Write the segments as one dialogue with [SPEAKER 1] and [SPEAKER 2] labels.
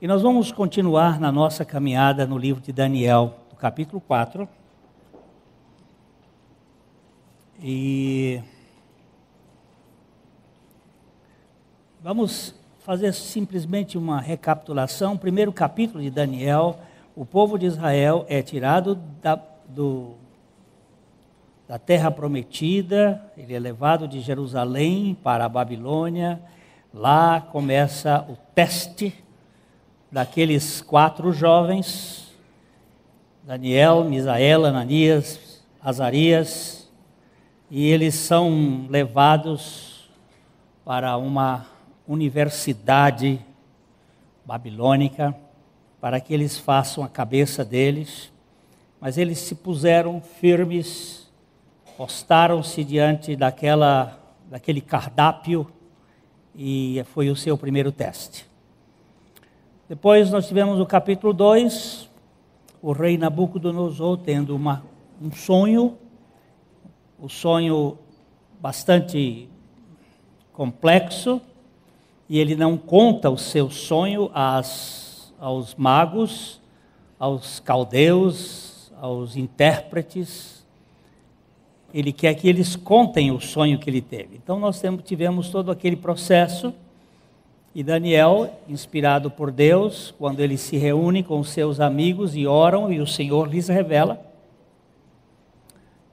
[SPEAKER 1] E nós vamos continuar na nossa caminhada no livro de Daniel, no capítulo 4. E vamos fazer simplesmente uma recapitulação. O primeiro capítulo de Daniel, o povo de Israel é tirado da terra prometida, ele é levado de Jerusalém para a Babilônia. Lá começa o teste daqueles 4 jovens, Daniel, Misael, Ananias, Azarias, e eles são levados para uma universidade babilônica, para que eles façam a cabeça deles, mas eles se puseram firmes, postaram-se diante daquele cardápio, e foi o seu primeiro teste. Depois nós tivemos o capítulo 2, o rei Nabucodonosor tendo um sonho bastante complexo, e ele não conta o seu sonho aos magos, aos caldeus, aos intérpretes. Ele quer que eles contem o sonho que ele teve. Então nós tivemos todo aquele processo. E Daniel, inspirado por Deus, quando ele se reúne com seus amigos e oram, e o Senhor lhes revela,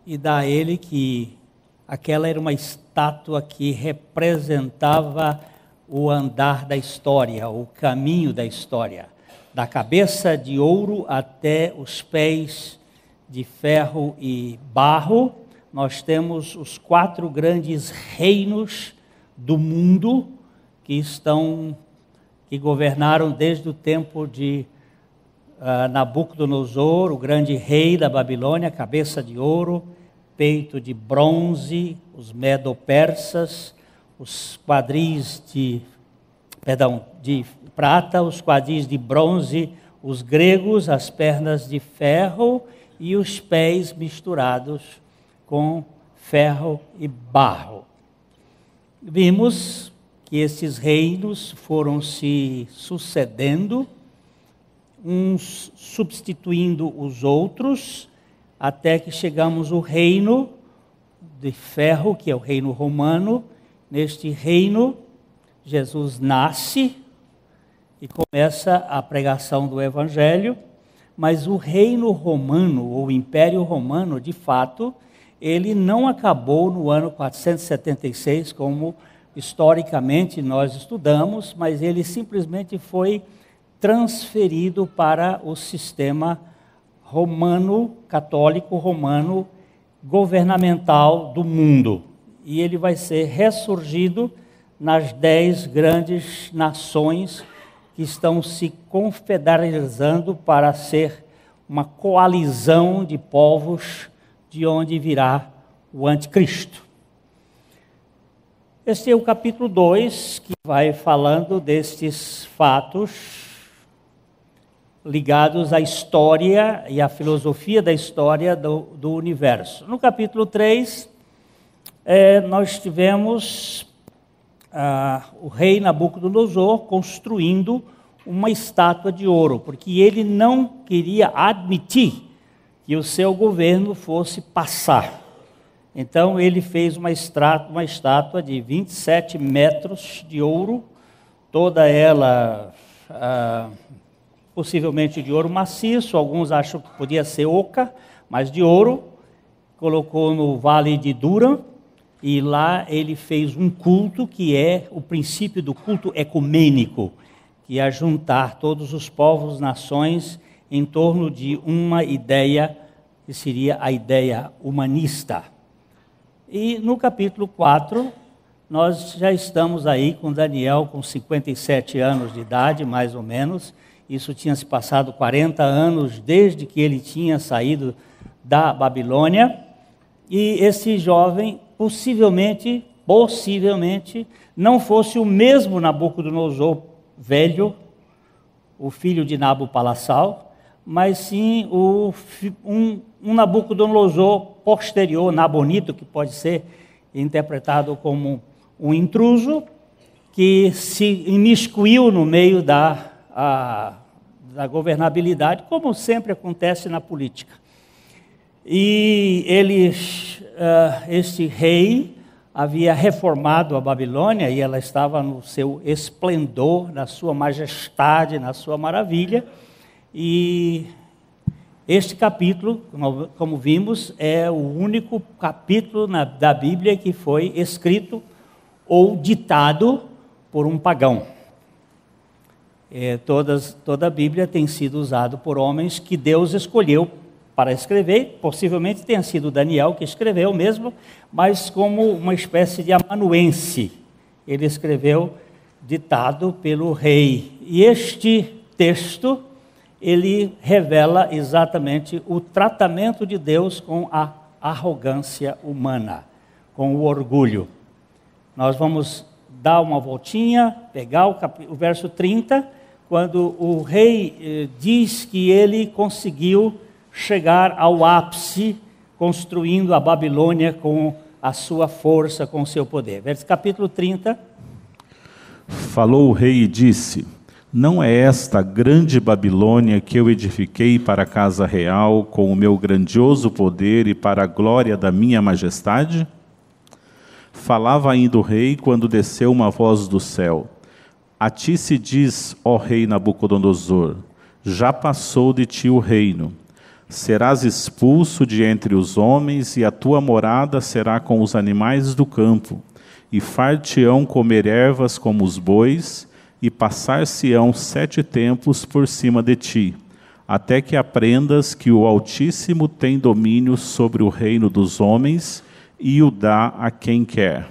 [SPEAKER 1] e dá a ele que aquela era uma estátua que representava o andar da história, o caminho da história, da cabeça de ouro até os pés de ferro e barro. Nós temos os 4 grandes reinos do mundo, que governaram desde o tempo de Nabucodonosor, o grande rei da Babilônia, cabeça de ouro, peito de bronze, os medo-persas, os quadris de prata, os quadris de bronze, os gregos, as pernas de ferro e os pés misturados com ferro e barro. Vimos que esses reinos foram se sucedendo, uns substituindo os outros, até que chegamos ao reino de ferro, que é o reino romano. Neste reino, Jesus nasce e começa a pregação do Evangelho, mas o reino romano, ou o Império Romano, de fato, ele não acabou no ano 476, como historicamente nós estudamos, mas ele simplesmente foi transferido para o sistema romano, católico romano, governamental do mundo. E ele vai ser ressurgido nas 10 grandes nações que estão se confederalizando para ser uma coalizão de povos de onde virá o anticristo. Este é o capítulo 2, que vai falando destes fatos ligados à história e à filosofia da história do universo. No capítulo 3, nós tivemos o rei Nabucodonosor construindo uma estátua de ouro, porque ele não queria admitir que o seu governo fosse passar. Então ele fez uma estátua de 27 metros de ouro, toda ela possivelmente de ouro maciço, alguns acham que podia ser oca, mas de ouro. Colocou no vale de Dura, e lá ele fez um culto que é o princípio do culto ecumênico, que é juntar todos os povos, nações, em torno de uma ideia, que seria a ideia humanista. E no capítulo 4, nós já estamos aí com Daniel com 57 anos de idade, mais ou menos. Isso tinha se passado 40 anos desde que ele tinha saído da Babilônia. E esse jovem, possivelmente, não fosse o mesmo Nabucodonosor velho, o filho de Nabopolassar, mas sim um Nabucodonosor posterior, Nabonito, que pode ser interpretado como um intruso, que se imiscuiu no meio da governabilidade, como sempre acontece na política. E este rei havia reformado a Babilônia, e ela estava no seu esplendor, na sua majestade, na sua maravilha. E este capítulo, como vimos, é o único capítulo da Bíblia que foi escrito ou ditado por um pagão. Toda a Bíblia tem sido usada por homens que Deus escolheu para escrever. Possivelmente tenha sido Daniel que escreveu mesmo, mas como uma espécie de amanuense. Ele escreveu ditado pelo rei. E este texto, ele revela exatamente o tratamento de Deus com a arrogância humana, com o orgulho. Nós vamos dar uma voltinha, pegar o verso 30, quando o rei diz que ele conseguiu chegar ao ápice, construindo a Babilônia com a sua força, com o seu poder. Capítulo 30.
[SPEAKER 2] Falou o rei e disse: não é esta a grande Babilônia que eu edifiquei para a casa real, com o meu grandioso poder e para a glória da minha majestade? Falava ainda o rei, quando desceu uma voz do céu: a ti se diz, ó rei Nabucodonosor, já passou de ti o reino. Serás expulso de entre os homens, e a tua morada será com os animais do campo, e far-te-ão comer ervas como os bois, e passar-se-ão 7 tempos por cima de ti, até que aprendas que o Altíssimo tem domínio sobre o reino dos homens, e o dá a quem quer.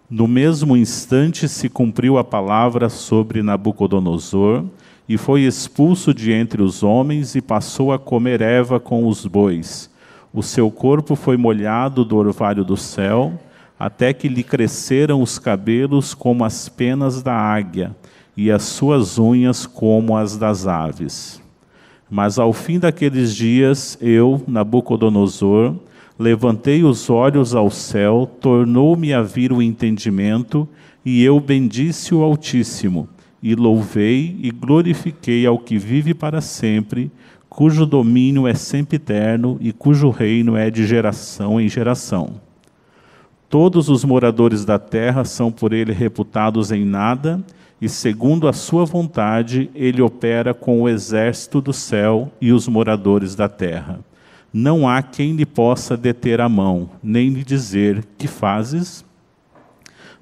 [SPEAKER 2] No mesmo instante se cumpriu a palavra sobre Nabucodonosor, e foi expulso de entre os homens, e passou a comer erva com os bois. O seu corpo foi molhado do orvalho do céu, até que lhe cresceram os cabelos como as penas da águia, e as suas unhas como as das aves. Mas ao fim daqueles dias, eu, Nabucodonosor, levantei os olhos ao céu, tornou-me a vir o entendimento, e eu bendisse o Altíssimo, e louvei e glorifiquei ao que vive para sempre, cujo domínio é sempiterno e cujo reino é de geração em geração. Todos os moradores da terra são por ele reputados em nada, e segundo a sua vontade, ele opera com o exército do céu e os moradores da terra. Não há quem lhe possa deter a mão, nem lhe dizer: que fazes?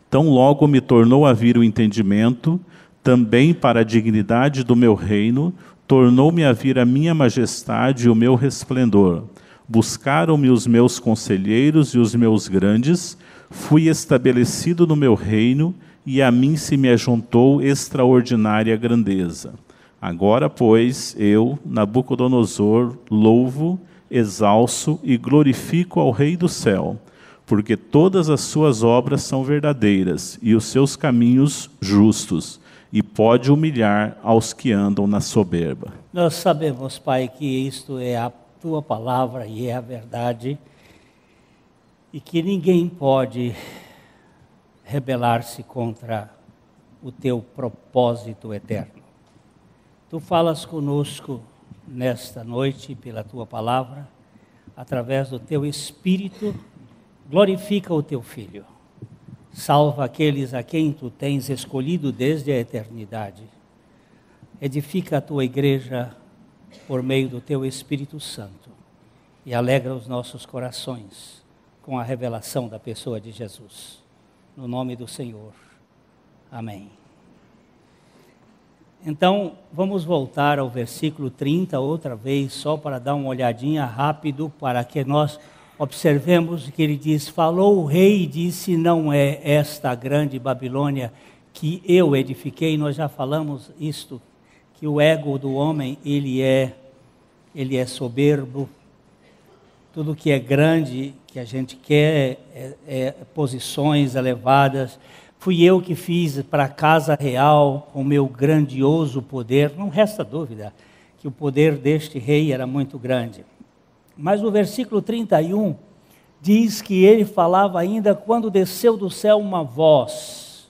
[SPEAKER 2] Tão logo me tornou a vir o entendimento, também para a dignidade do meu reino, tornou-me a vir a minha majestade e o meu resplendor. Buscaram-me os meus conselheiros e os meus grandes, fui estabelecido no meu reino, e a mim se me ajuntou extraordinária grandeza. Agora, pois, eu, Nabucodonosor, louvo, exalço e glorifico ao Rei do céu, porque todas as suas obras são verdadeiras, e os seus caminhos justos, e pode humilhar aos que andam na soberba.
[SPEAKER 1] Nós sabemos, Pai, que isto é a Tua palavra e é a verdade, e que ninguém pode rebelar-se contra o Teu propósito eterno. Tu falas conosco nesta noite pela Tua palavra, através do Teu Espírito, glorifica o teu Filho. Salva aqueles a quem tu tens escolhido desde a eternidade. Edifica a tua igreja por meio do teu Espírito Santo e alegra os nossos corações com a revelação da pessoa de Jesus. No nome do Senhor. Amém. Então, vamos voltar ao versículo 30 outra vez, só para dar uma olhadinha rápido, para que nós observemos que ele diz: falou o rei e disse, não é esta a grande Babilônia que eu edifiquei. Nós já falamos isto, que o ego do homem, ele é soberbo. Tudo que é grande, que a gente quer, é posições elevadas. Fui eu que fiz para a casa real com meu grandioso poder. Não resta dúvida que o poder deste rei era muito grande. Mas o versículo 31 diz que ele falava ainda quando desceu do céu uma voz.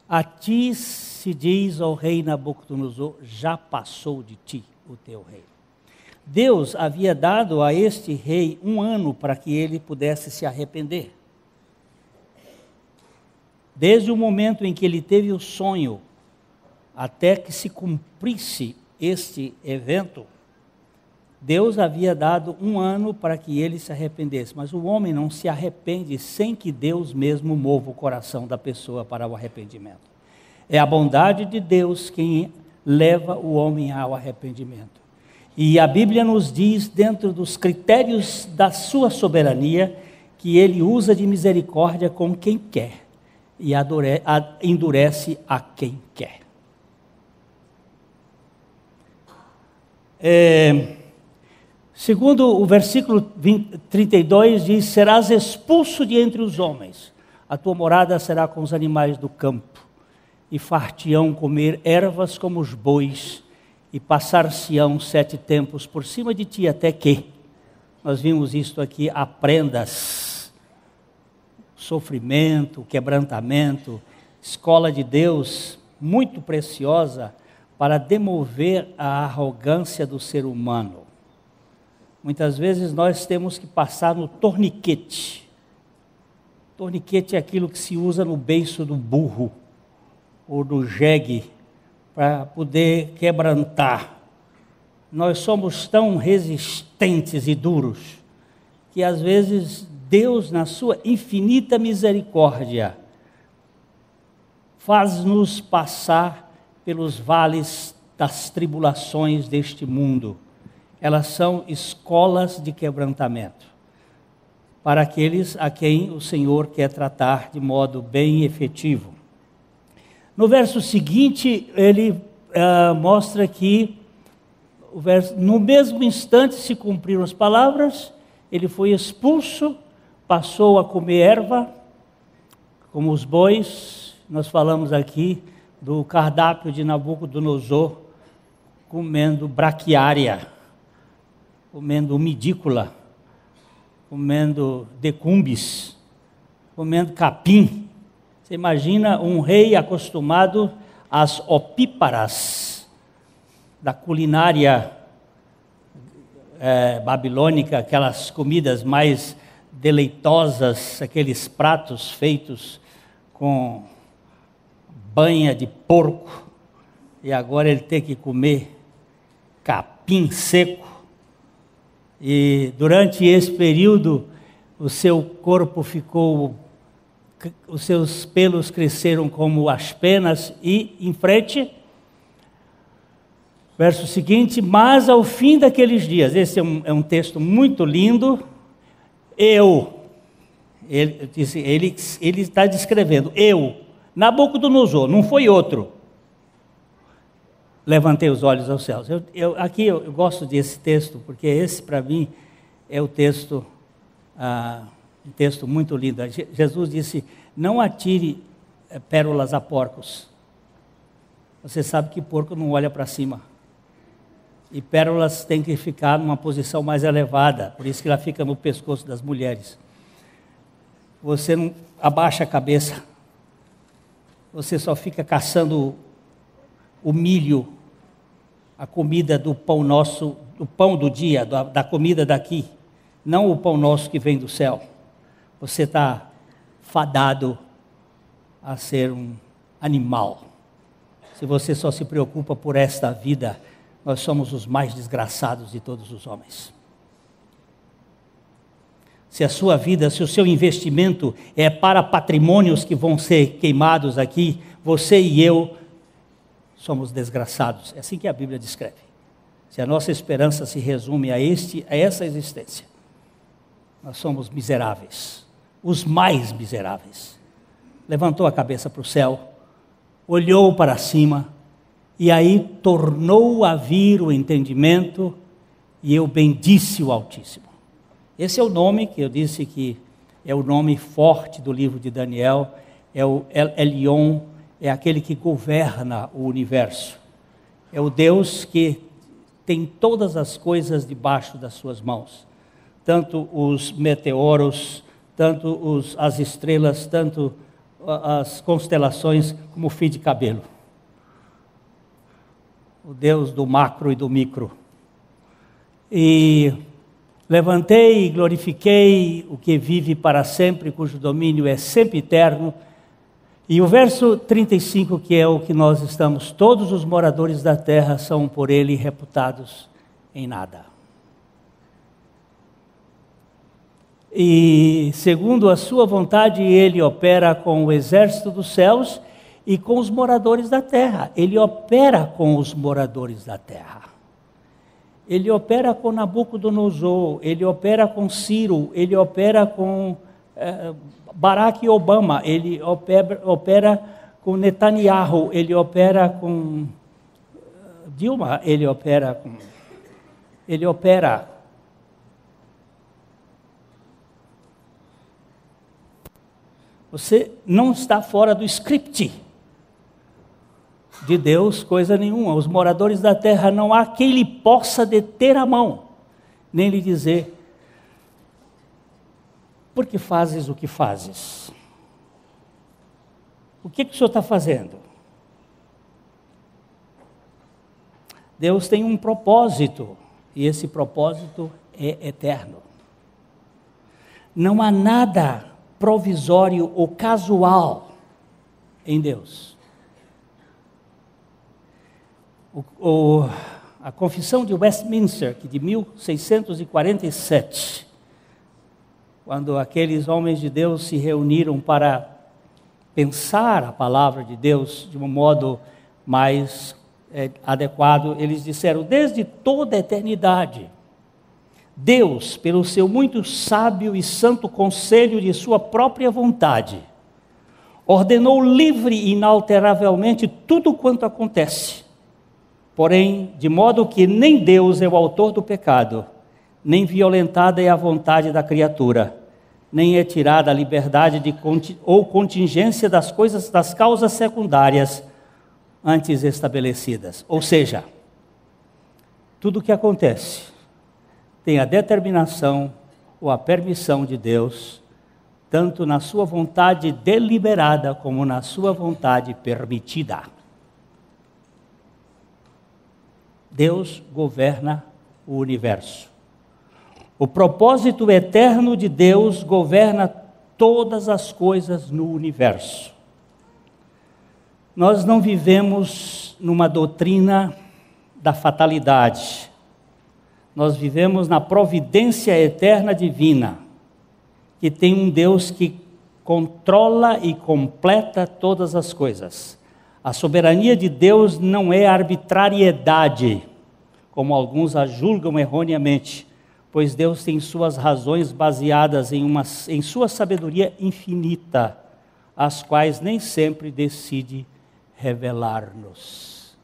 [SPEAKER 1] A ti se diz, ó rei Nabucodonosor, já passou de ti o teu rei. Deus havia dado a este rei 1 ano para que ele pudesse se arrepender. Desde o momento em que ele teve o sonho, até que se cumprisse este evento, Deus havia dado 1 ano para que ele se arrependesse. Mas o homem não se arrepende sem que Deus mesmo mova o coração da pessoa para o arrependimento. É a bondade de Deus quem leva o homem ao arrependimento. E a Bíblia nos diz, dentro dos critérios da sua soberania, que ele usa de misericórdia com quem quer e endurece a quem quer. Segundo o versículo 32 diz, serás expulso de entre os homens, a tua morada será com os animais do campo, e far-te-ão comer ervas como os bois, e passar-se-ão 7 tempos por cima de ti, até que, nós vimos isto aqui, aprendas sofrimento, quebrantamento, escola de Deus muito preciosa para demover a arrogância do ser humano. Muitas vezes nós temos que passar no torniquete. Torniquete é aquilo que se usa no beiço do burro ou do jegue, para poder quebrantar. Nós somos tão resistentes e duros, que às vezes Deus, na sua infinita misericórdia, faz-nos passar pelos vales das tribulações deste mundo. Elas são escolas de quebrantamento, para aqueles a quem o Senhor quer tratar de modo bem efetivo. No verso seguinte, ele mostra que no mesmo instante se cumpriram as palavras, ele foi expulso, passou a comer erva, como os bois. Nós falamos aqui do cardápio de Nabucodonosor, comendo braquiária, comendo midícula, comendo decumbis, comendo capim. Você imagina um rei acostumado às opíparas da culinária babilônica, aquelas comidas mais deleitosas, aqueles pratos feitos com banha de porco, e agora ele tem que comer capim seco. E durante esse período o seu corpo ficou, os seus pelos cresceram como as penas, e em frente, verso seguinte, mas ao fim daqueles dias, esse é um texto muito lindo, ele está descrevendo, Nabucodonosor, não foi outro, levantei os olhos aos céus. Aqui eu gosto desse texto, porque esse para mim é o texto, um texto muito lindo. Jesus disse, não atire pérolas a porcos. Você sabe que porco não olha para cima. E pérolas têm que ficar numa posição mais elevada, por isso que ela fica no pescoço das mulheres. Você não abaixa a cabeça, você só fica caçando o milho, a comida do pão nosso pão do dia, da comida daqui, não o pão nosso que vem do céu, você está fadado a ser um animal. Se você só se preocupa por esta vida, nós somos os mais desgraçados de todos os homens. Se a sua vida, se o seu investimento é para patrimônios que vão ser queimados aqui, você e eu somos desgraçados. É assim que a Bíblia descreve. Se a nossa esperança se resume a essa existência, nós somos miseráveis, os mais miseráveis. Levantou a cabeça para o céu, olhou para cima, e aí tornou a vir o entendimento, e eu bendisse o Altíssimo. Esse é o nome que eu disse que é o nome forte do livro de Daniel, é o El Elyon, é aquele que governa o universo. É o Deus que tem todas as coisas debaixo das suas mãos. Tanto os meteoros, tanto as estrelas, tanto as constelações, como o fio de cabelo. O Deus do macro e do micro. E levantei e glorifiquei o que vive para sempre, cujo domínio é sempre eterno. E o verso 35, que é o que nós estamos, todos os moradores da terra são por ele reputados em nada. E segundo a sua vontade, ele opera com o exército dos céus e com os moradores da terra. Ele opera com os moradores da terra. Ele opera com Nabucodonosor, ele opera com Ciro, ele opera com Barack Obama, ele opera com Netanyahu, ele opera com Dilma, ele opera. Você não está fora do script de Deus, coisa nenhuma. Os moradores da terra, não há quem lhe possa deter a mão, nem lhe dizer: por que fazes o que fazes? O que o senhor está fazendo? Deus tem um propósito, e esse propósito é eterno. Não há nada provisório ou casual em Deus. A Confissão de Westminster, que de 1647, quando aqueles homens de Deus se reuniram para pensar a palavra de Deus de um modo mais adequado, eles disseram: desde toda a eternidade, Deus, pelo seu muito sábio e santo conselho de sua própria vontade, ordenou livre e inalteravelmente tudo quanto acontece. Porém, de modo que nem Deus é o autor do pecado, nem violentada é a vontade da criatura, nem é tirada a liberdade ou contingência das coisas, das causas secundárias antes estabelecidas. Ou seja, tudo o que acontece tem a determinação ou a permissão de Deus, tanto na sua vontade deliberada como na sua vontade permitida. Deus governa o universo. O propósito eterno de Deus governa todas as coisas no universo. Nós não vivemos numa doutrina da fatalidade. Nós vivemos na providência eterna divina, que tem um Deus que controla e completa todas as coisas. A soberania de Deus não é arbitrariedade, como alguns a julgam erroneamente, pois Deus tem suas razões baseadas em sua sabedoria infinita, as quais nem sempre decide revelar-nos.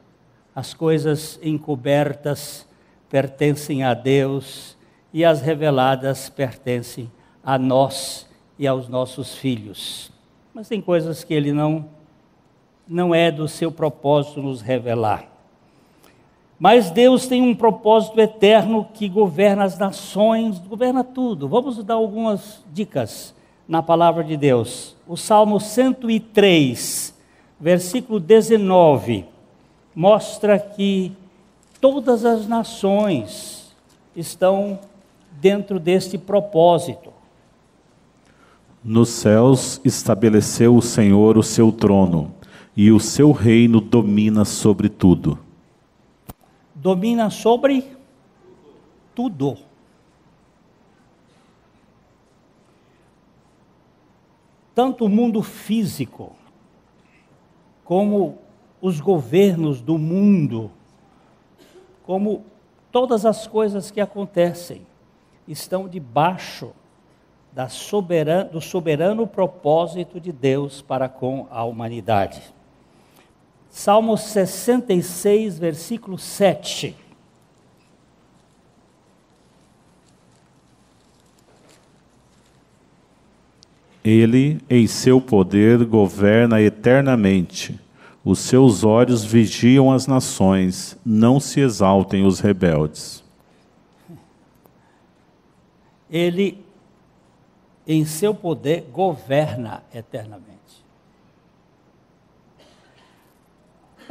[SPEAKER 1] As coisas encobertas pertencem a Deus e as reveladas pertencem a nós e aos nossos filhos. Mas tem coisas que Ele não é do seu propósito nos revelar. Mas Deus tem um propósito eterno que governa as nações, governa tudo. Vamos dar algumas dicas na palavra de Deus. O Salmo 103, versículo 19, mostra que todas as nações estão dentro deste propósito.
[SPEAKER 2] Nos céus estabeleceu o Senhor o seu trono, e o seu reino domina sobre tudo.
[SPEAKER 1] Domina sobre tudo. Tanto o mundo físico, como os governos do mundo, como todas as coisas que acontecem, estão debaixo do soberano propósito de Deus para com a humanidade. Salmo 66, versículo 7.
[SPEAKER 2] Ele, em seu poder, governa eternamente. Os seus olhos vigiam as nações, não se exaltem os rebeldes.
[SPEAKER 1] Ele, em seu poder, governa eternamente.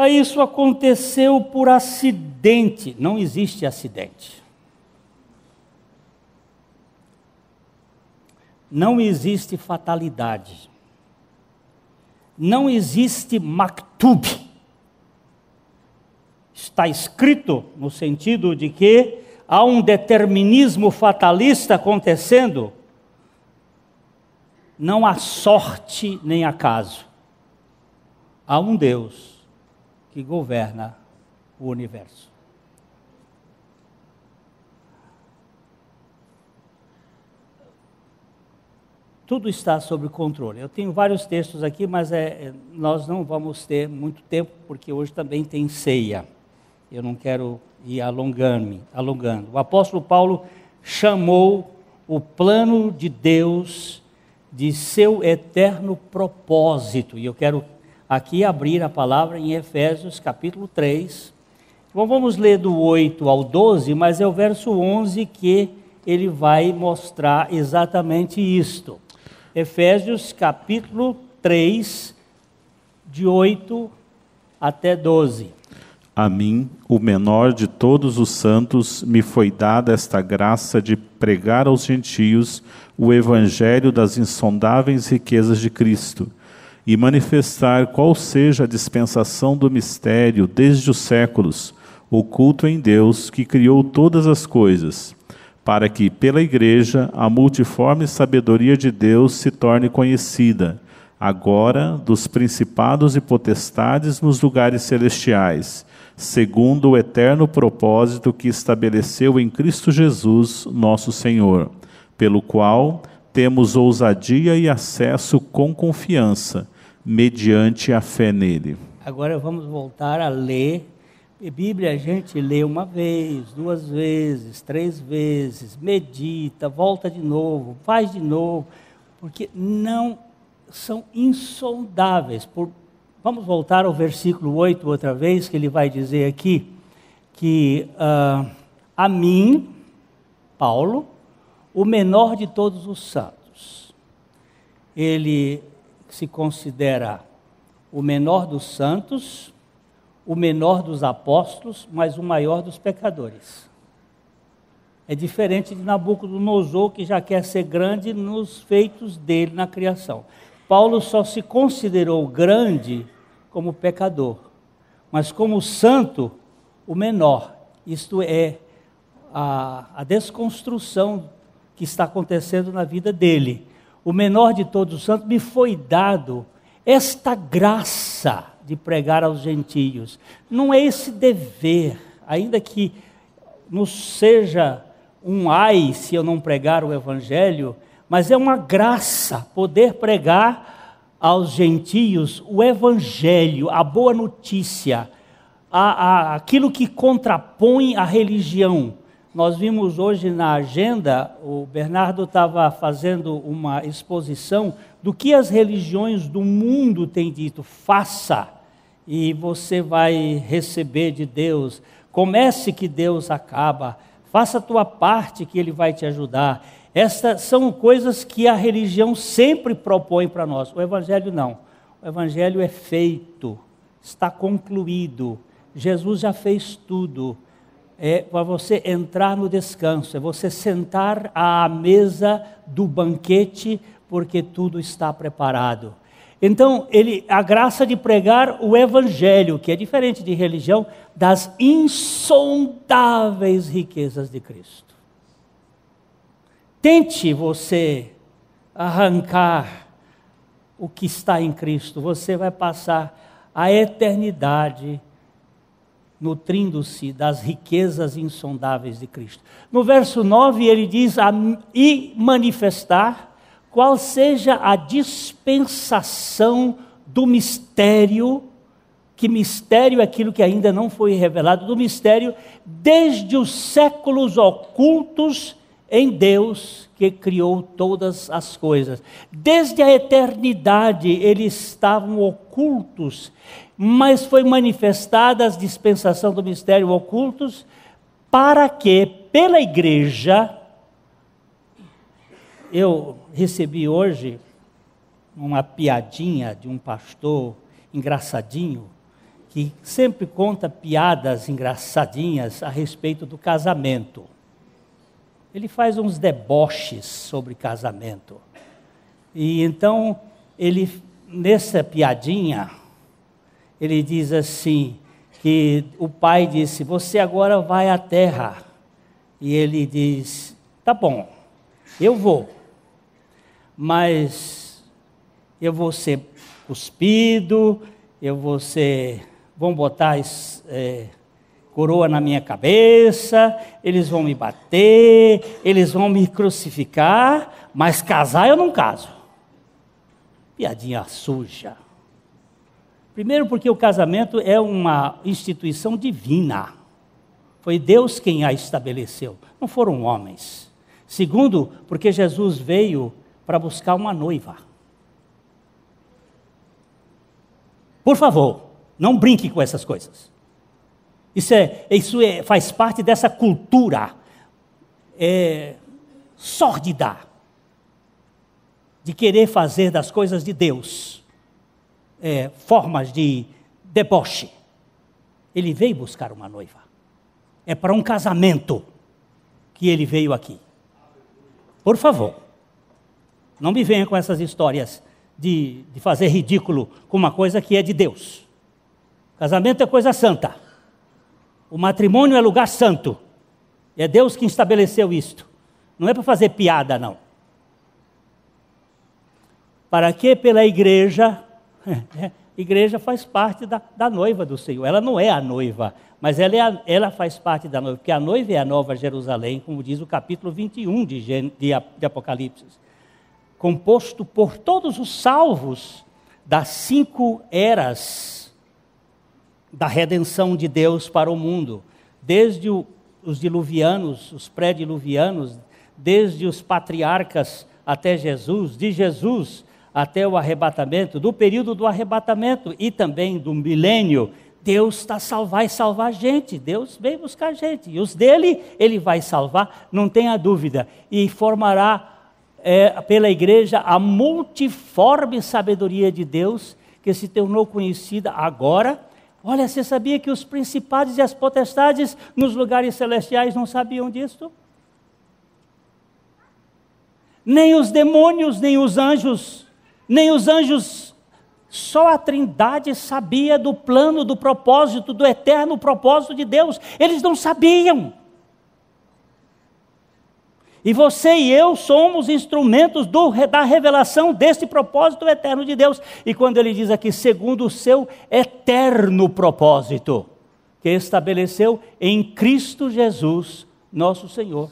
[SPEAKER 1] Isso aconteceu por acidente. Não existe acidente. Não existe fatalidade. Não existe maktub. Está escrito no sentido de que há um determinismo fatalista acontecendo. Não há sorte nem acaso. Há um Deus que governa o universo. Tudo está sob controle. Eu tenho vários textos aqui, mas nós não vamos ter muito tempo, porque hoje também tem ceia. Eu não quero ir alongando. O apóstolo Paulo chamou o plano de Deus de seu eterno propósito. E eu quero aqui abrir a palavra em Efésios capítulo 3. Bom, vamos ler do 8 ao 12, mas é o verso 11 que ele vai mostrar exatamente isto. Efésios capítulo 3, de 8 até 12.
[SPEAKER 2] A mim, o menor de todos os santos, me foi dada esta graça de pregar aos gentios o evangelho das insondáveis riquezas de Cristo, e manifestar qual seja a dispensação do mistério desde os séculos, oculto em Deus, que criou todas as coisas, para que, pela Igreja, a multiforme sabedoria de Deus se torne conhecida, agora dos principados e potestades nos lugares celestiais, segundo o eterno propósito que estabeleceu em Cristo Jesus, nosso Senhor, pelo qual temos ousadia e acesso com confiança, mediante a fé nele.
[SPEAKER 1] Agora vamos voltar a ler. A Bíblia a gente lê uma vez, 2 vezes, 3 vezes, medita, volta de novo, faz de novo, porque não são insondáveis. Vamos voltar ao versículo 8 outra vez, que ele vai dizer aqui, que a mim, Paulo, o menor de todos os santos, ele se considera o menor dos santos, o menor dos apóstolos, mas o maior dos pecadores. É diferente de Nabucodonosor, que já quer ser grande nos feitos dele na criação. Paulo só se considerou grande como pecador, mas como santo, o menor. Isto é a desconstrução que está acontecendo na vida dele. O menor de todos os santos, me foi dado esta graça de pregar aos gentios. Não é esse dever, ainda que nos seja um ai se eu não pregar o evangelho, mas é uma graça poder pregar aos gentios o evangelho, a boa notícia, aquilo que contrapõe a religião. Nós vimos hoje na agenda, o Bernardo estava fazendo uma exposição do que as religiões do mundo têm dito: faça e você vai receber de Deus, comece que Deus acaba, faça a tua parte que Ele vai te ajudar. Estas são coisas que a religião sempre propõe para nós. O Evangelho não. O Evangelho é feito, está concluído. Jesus já fez tudo. é para você entrar no descanso, é você sentar à mesa do banquete, porque tudo está preparado. Então, a graça de pregar o evangelho, que é diferente de religião, das insondáveis riquezas de Cristo. Tente você arrancar o que está em Cristo, você vai passar a eternidade nutrindo-se das riquezas insondáveis de Cristo. No verso 9 ele diz, e manifestar qual seja a dispensação do mistério, que mistério é aquilo que ainda não foi revelado, do mistério desde os séculos ocultos em Deus que criou todas as coisas. Desde a eternidade eles estavam ocultos, mas foi manifestada a dispensação do mistério ocultos para que pela igreja. Eu recebi hoje uma piadinha de um pastor engraçadinho, que sempre conta piadas engraçadinhas a respeito do casamento. Ele faz uns deboches sobre casamento. E então, nessa piadinha, ele diz assim, que o pai disse, você agora vai à terra. E ele diz, tá bom, eu vou. Mas eu vou ser cuspido, vão botar coroa na minha cabeça, eles vão me bater, eles vão me crucificar, mas casar eu não caso. Piadinha suja. Primeiro porque o casamento é uma instituição divina. Foi Deus quem a estabeleceu, não foram homens. Segundo, porque Jesus veio para buscar uma noiva. Por favor, não brinque com essas coisas. Isso faz parte dessa cultura sórdida de querer fazer das coisas de Deus formas de deboche. Ele veio buscar uma noiva. É para um casamento que ele veio aqui. Por favor. Não me venha com essas histórias de fazer ridículo com uma coisa que é de Deus. Casamento é coisa santa. O matrimônio é lugar santo. É Deus que estabeleceu isto. Não é para fazer piada, não. Para que pela igreja? A igreja faz parte da noiva do Senhor. Ela não é a noiva, mas ela faz parte da noiva. Porque a noiva é a nova Jerusalém, como diz o capítulo 21 de Apocalipse. Composto por todos os salvos das 5 eras da redenção de Deus para o mundo, desde os diluvianos, os pré-diluvianos, desde os patriarcas até Jesus, de Jesus até o arrebatamento, do período do arrebatamento e também do milênio. Deus vai salvar gente, Deus veio buscar gente, e os dele ele vai salvar, não tenha dúvida, e formará pela igreja a multiforme sabedoria de Deus, que se tornou conhecida agora. Olha, você sabia que os principados e as potestades nos lugares celestiais não sabiam disso? Nem os demônios, nem os anjos, só a Trindade sabia do plano, do propósito, do eterno propósito de Deus. Eles não sabiam. E você e eu somos instrumentos da revelação desse propósito eterno de Deus. E quando ele diz aqui, segundo o seu eterno propósito, que estabeleceu em Cristo Jesus, nosso Senhor.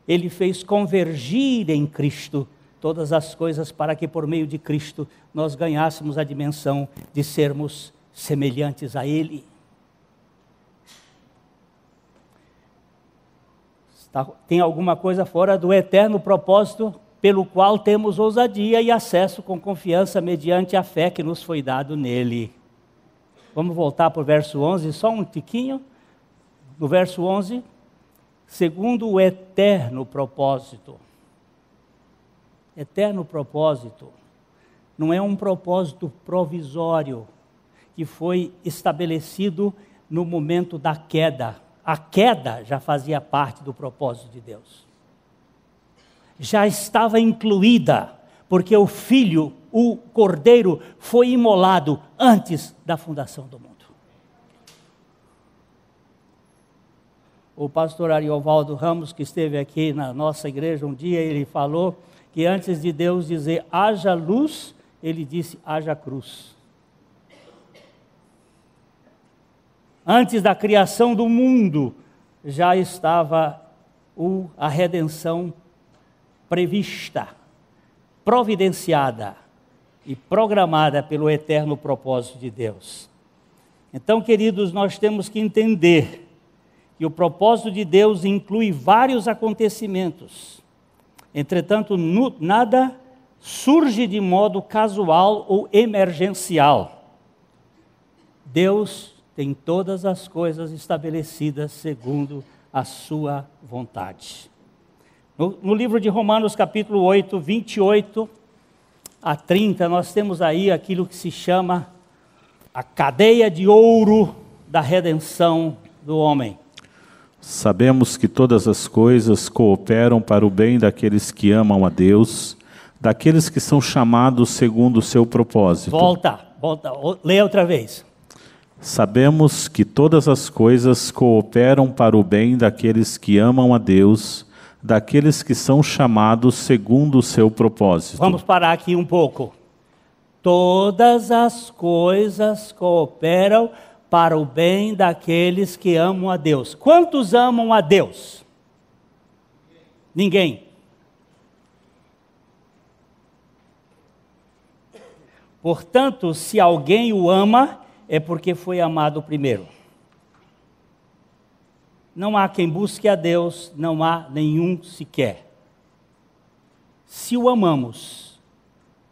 [SPEAKER 1] Ele fez convergir em Cristo todas as coisas para que por meio de Cristo nós ganhássemos a dimensão de sermos semelhantes a Ele. Tem alguma coisa fora do eterno propósito pelo qual temos ousadia e acesso com confiança mediante a fé que nos foi dado nele. Vamos voltar para o verso 11, só um tiquinho. No verso 11, segundo o eterno propósito. Eterno propósito não é um propósito provisório que foi estabelecido no momento da queda. A queda já fazia parte do propósito de Deus. Já estava incluída, porque o filho, o cordeiro, foi imolado antes da fundação do mundo. O pastor Ariovaldo Ramos, que esteve aqui na nossa igreja um dia, ele falou que antes de Deus dizer haja luz, ele disse haja cruz. Antes da criação do mundo, já estava a redenção prevista, providenciada e programada pelo eterno propósito de Deus. Então, queridos, nós temos que entender que o propósito de Deus inclui vários acontecimentos. Entretanto, nada surge de modo casual ou emergencial. Deus tem todas as coisas estabelecidas segundo a sua vontade. No livro de Romanos, capítulo 8, 28 a 30, nós temos aí aquilo que se chama a cadeia de ouro da redenção do homem.
[SPEAKER 2] Sabemos que todas as coisas cooperam para o bem daqueles que amam a Deus, daqueles que são chamados segundo o seu propósito.
[SPEAKER 1] Volta, leia outra vez.
[SPEAKER 2] Sabemos que todas as coisas cooperam para o bem daqueles que amam a Deus, daqueles que são chamados segundo o seu propósito.
[SPEAKER 1] Vamos parar aqui um pouco. Todas as coisas cooperam para o bem daqueles que amam a Deus. Quantos amam a Deus? Ninguém. Portanto, se alguém o ama, é porque foi amado primeiro. Não há quem busque a Deus, não há nenhum sequer. Se o amamos,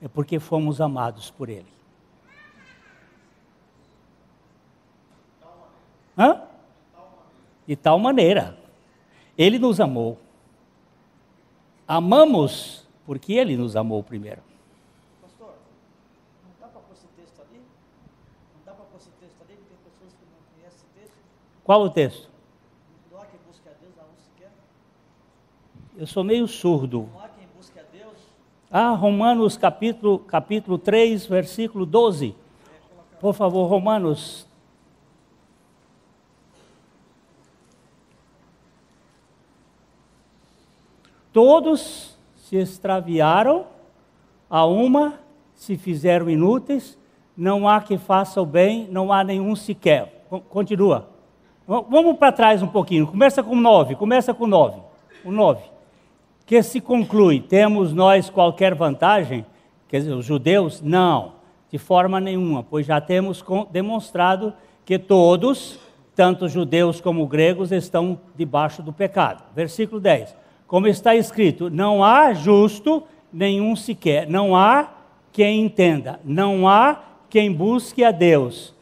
[SPEAKER 1] é porque fomos amados por Ele. Hã? De tal maneira. Ele nos amou. Amamos porque Ele nos amou primeiro.
[SPEAKER 3] Pastor, não dá para pôr esse texto ali? Não dá para pôr esse texto ali? Porque tem pessoas que não conhecem esse texto.
[SPEAKER 1] Qual o texto?
[SPEAKER 3] Não há quem busque a Deus, não sequer.
[SPEAKER 1] Eu sou meio surdo.
[SPEAKER 3] Não há quem busque a Deus.
[SPEAKER 1] Romanos capítulo 3, versículo 12. Por favor, Romanos. Todos se extraviaram, a uma se fizeram inúteis, não há que faça o bem, não há nenhum sequer. Continua. Vamos para trás um pouquinho, começa com 9, o 9. Que se conclui, temos nós qualquer vantagem? Quer dizer, os judeus? Não, de forma nenhuma, pois já temos demonstrado que todos, tanto judeus como gregos, estão debaixo do pecado. Versículo 10. Como está escrito, não há justo nenhum sequer, não há quem entenda, não há quem busque a Deus.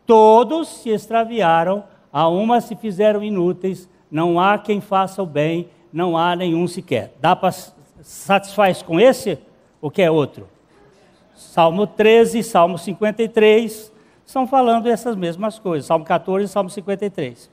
[SPEAKER 1] Todos se extraviaram, a uma se fizeram inúteis, não há quem faça o bem, não há nenhum sequer. Satisfaz com esse ou quer outro? Salmo 13, Salmo 53, estão falando essas mesmas coisas. Salmo 14 e Salmo 52.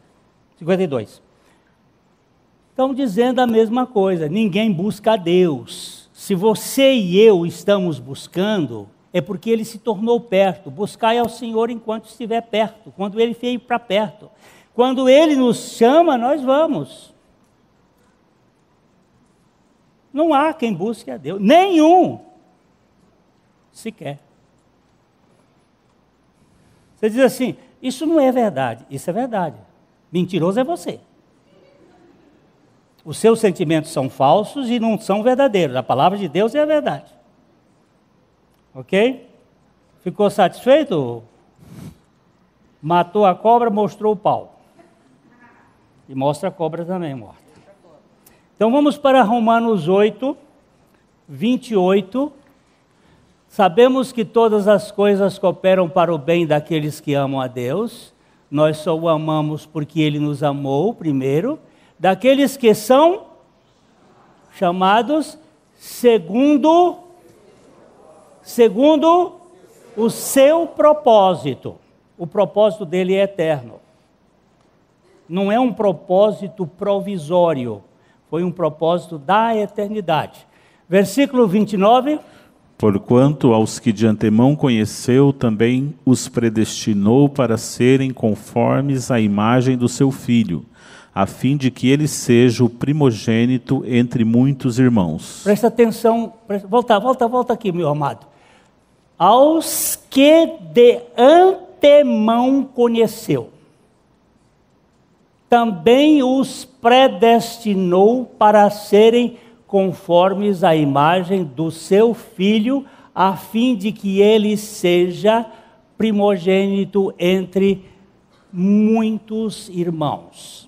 [SPEAKER 1] Estão dizendo a mesma coisa, ninguém busca a Deus. Se você e eu estamos buscando, é porque Ele se tornou perto. Buscai ao Senhor enquanto estiver perto, quando Ele veio para perto. Quando Ele nos chama, nós vamos. Não há quem busque a Deus, nenhum sequer. Você diz assim, isso não é verdade. Isso é verdade. Mentiroso é você. Os seus sentimentos são falsos e não são verdadeiros. A palavra de Deus é a verdade. Ok? Ficou satisfeito? Matou a cobra, mostrou o pau. E mostra a cobra também morta. Então vamos para Romanos 8, 28. Sabemos que todas as coisas cooperam para o bem daqueles que amam a Deus. Nós só o amamos porque Ele nos amou primeiro. Daqueles que são chamados segundo o seu propósito. O propósito dele é eterno. não é um propósito provisório, foi um propósito da eternidade. Versículo 29.
[SPEAKER 2] Porquanto aos que de antemão conheceu, também os predestinou para serem conformes à imagem do seu Filho, a fim de que ele seja o primogênito entre muitos irmãos.
[SPEAKER 1] Presta atenção, volta aqui, meu amado. Aos que de antemão conheceu, também os predestinou para serem conformes à imagem do seu Filho, a fim de que ele seja primogênito entre muitos irmãos.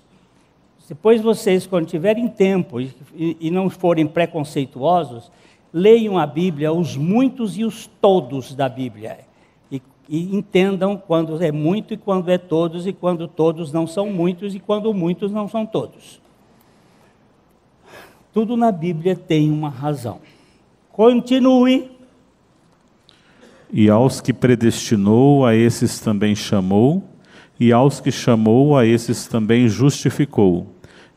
[SPEAKER 1] Depois vocês, quando tiverem tempo e não forem preconceituosos, leiam a Bíblia, os muitos e os todos da Bíblia. E entendam quando é muito e quando é todos, e quando todos não são muitos e quando muitos não são todos. Tudo na Bíblia tem uma razão. Continue.
[SPEAKER 2] E aos que predestinou, a esses também chamou, e aos que chamou, a esses também justificou,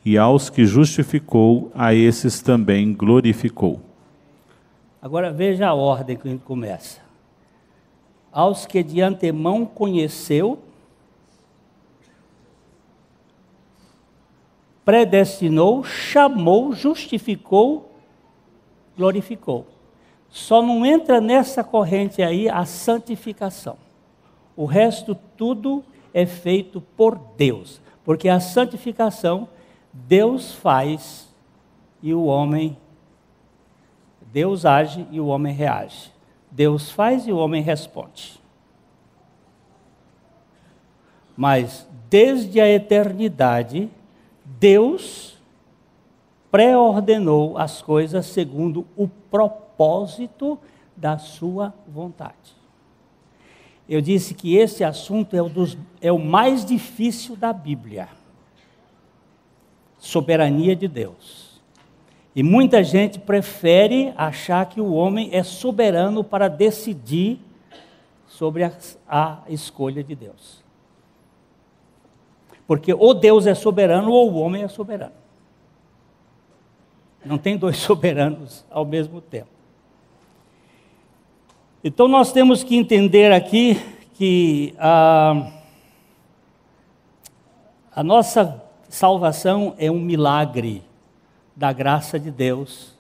[SPEAKER 2] e aos que justificou, a esses também glorificou.
[SPEAKER 1] Agora veja a ordem que a gente começa. Aos que de antemão conheceu, predestinou, chamou, justificou, glorificou. Só não entra nessa corrente aí a santificação. O resto tudo é feito por Deus. Porque a santificação Deus faz e o homem, Deus age e o homem reage. Deus faz e o homem responde. Mas desde a eternidade, Deus pré-ordenou as coisas segundo o propósito da sua vontade. Eu disse que esse assunto é o mais difícil da Bíblia. Soberania de Deus. E muita gente prefere achar que o homem é soberano para decidir sobre a escolha de Deus. Porque ou Deus é soberano ou o homem é soberano. Não tem dois soberanos ao mesmo tempo. Então nós temos que entender aqui que a nossa salvação é um milagre da graça de Deus.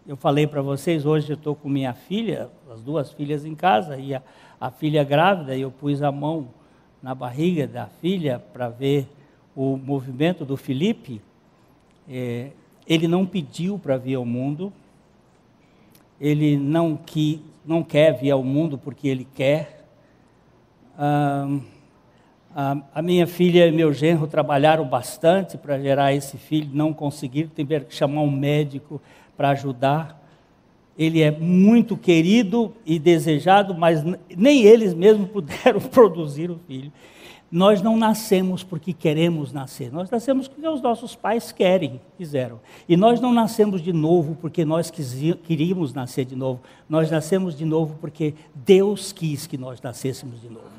[SPEAKER 1] Eu falei para vocês, hoje eu estou com minha filha, as duas filhas em casa, e a filha grávida, e eu pus a mão na barriga da filha para ver o movimento do Felipe. Ele não pediu para vir ao mundo, ele não quer vir ao mundo porque ele quer. A minha filha e meu genro trabalharam bastante para gerar esse filho, não conseguiram, tiveram que chamar um médico para ajudar. Ele é muito querido e desejado, mas nem eles mesmos puderam produzir o filho. Nós não nascemos porque queremos nascer, nós nascemos porque os nossos pais quiseram. E nós não nascemos de novo porque nós queríamos nascer de novo, nós nascemos de novo porque Deus quis que nós nascêssemos de novo.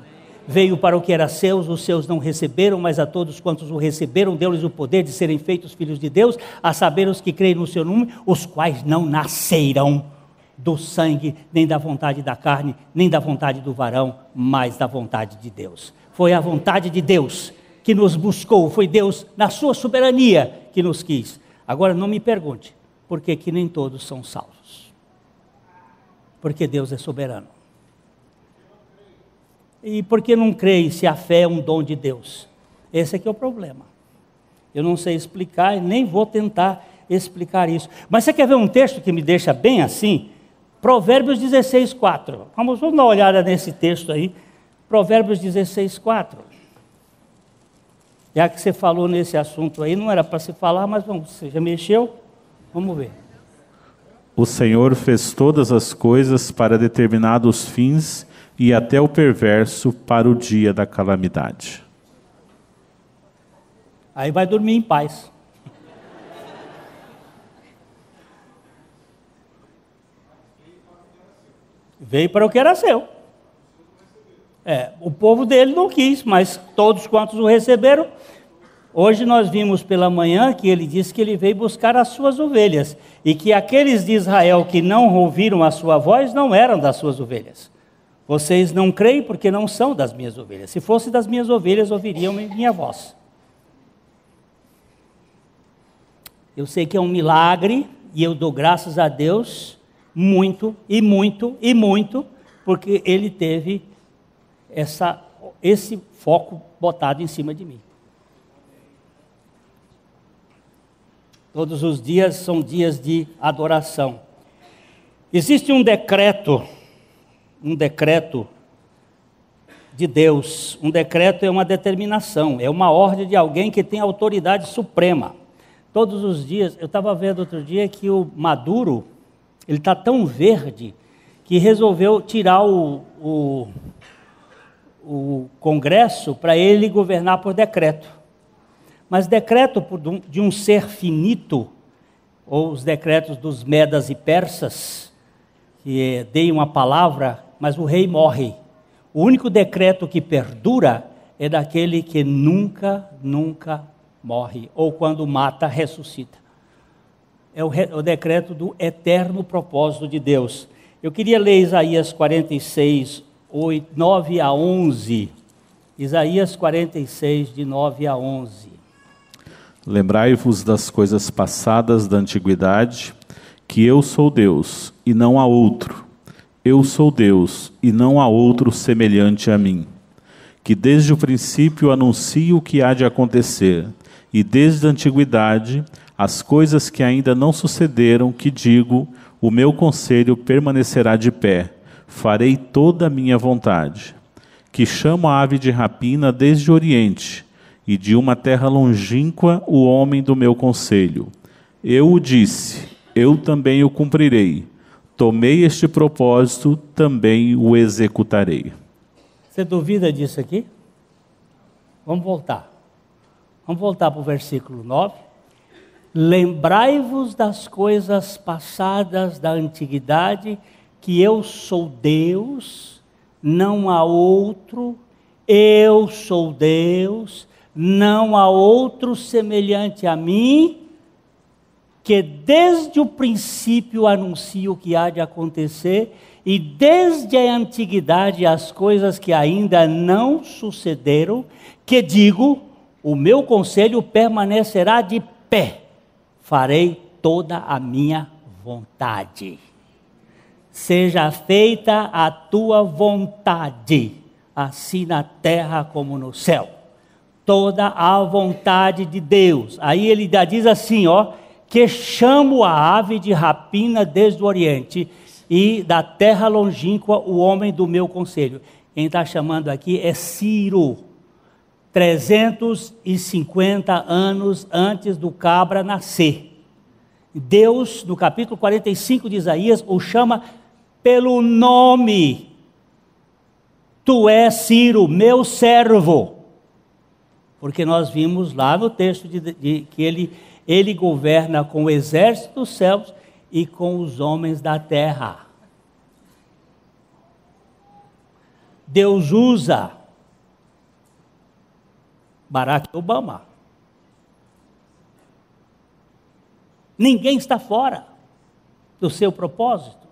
[SPEAKER 1] Veio para o que era seus, os seus não receberam, mas a todos quantos o receberam, deu-lhes o poder de serem feitos filhos de Deus, a saber os que creem no seu nome, os quais não nasceram do sangue, nem da vontade da carne, nem da vontade do varão, mas da vontade de Deus. Foi a vontade de Deus que nos buscou, foi Deus, na sua soberania, que nos quis. Agora não me pergunte, por que nem todos são salvos? Porque Deus é soberano. E por que não creem se a fé é um dom de Deus? Esse é o problema. Eu não sei explicar e nem vou tentar explicar isso. Mas você quer ver um texto que me deixa bem assim? Provérbios 16:4. Vamos dar uma olhada nesse texto aí. Provérbios 16:4. Já que você falou nesse assunto aí, não era para se falar, mas você já mexeu? Vamos ver.
[SPEAKER 2] O Senhor fez todas as coisas para determinados fins, e até o perverso para o dia da calamidade.
[SPEAKER 1] Aí vai dormir em paz. Veio para o que era seu. O povo dele não quis, mas todos quantos o receberam. Hoje nós vimos pela manhã que ele disse que ele veio buscar as suas ovelhas, e que aqueles de Israel que não ouviram a sua voz não eram das suas ovelhas. Vocês não creem porque não são das minhas ovelhas. Se fosse das minhas ovelhas, ouviriam minha voz. Eu sei que é um milagre, e eu dou graças a Deus muito, e muito, e muito, porque ele teve esse foco botado em cima de mim. Todos os dias são dias de adoração. Existe um decreto de Deus. Um decreto é uma determinação, é uma ordem de alguém que tem autoridade suprema. Todos os dias, eu estava vendo outro dia que o Maduro, ele está tão verde, que resolveu tirar o Congresso para ele governar por decreto. Mas decreto de um ser finito, ou os decretos dos medas e persas, que deem uma palavra, mas o rei morre. O único decreto que perdura é daquele que nunca morre, ou quando mata, ressuscita. É o decreto do eterno propósito de Deus. Eu queria ler Isaías 46, 9 a 11. Isaías 46, de 9 a 11.
[SPEAKER 2] Lembrai-vos das coisas passadas da antiguidade, que eu sou Deus, e não há outro. Eu sou Deus, e não há outro semelhante a mim. Que desde o princípio anuncio o que há de acontecer, e desde a antiguidade, as coisas que ainda não sucederam, que digo, o meu conselho permanecerá de pé, farei toda a minha vontade. Que chamo a ave de rapina desde o oriente, e de uma terra longínqua o homem do meu conselho. Eu o disse, eu também o cumprirei. Tomei este propósito, também o executarei.
[SPEAKER 1] Você duvida disso aqui? Vamos voltar. Vamos voltar para o versículo 9. Lembrai-vos das coisas passadas da antiguidade, que eu sou Deus, não há outro. Eu sou Deus, não há outro semelhante a mim, que desde o princípio anuncio o que há de acontecer, e desde a antiguidade as coisas que ainda não sucederam, que digo, o meu conselho permanecerá de pé, farei toda a minha vontade. Seja feita a tua vontade, assim na terra como no céu. Toda a vontade de Deus. Aí ele diz assim, que chamo a ave de rapina desde o oriente, e da terra longínqua o homem do meu conselho. Quem está chamando aqui é Ciro, 350 anos antes do cabra nascer. Deus, no capítulo 45 de Isaías, o chama pelo nome. Tu és Ciro, meu servo. Porque nós vimos lá no texto que ele governa com o exército dos céus e com os homens da terra. Deus usa Barack Obama. Ninguém está fora do seu propósito.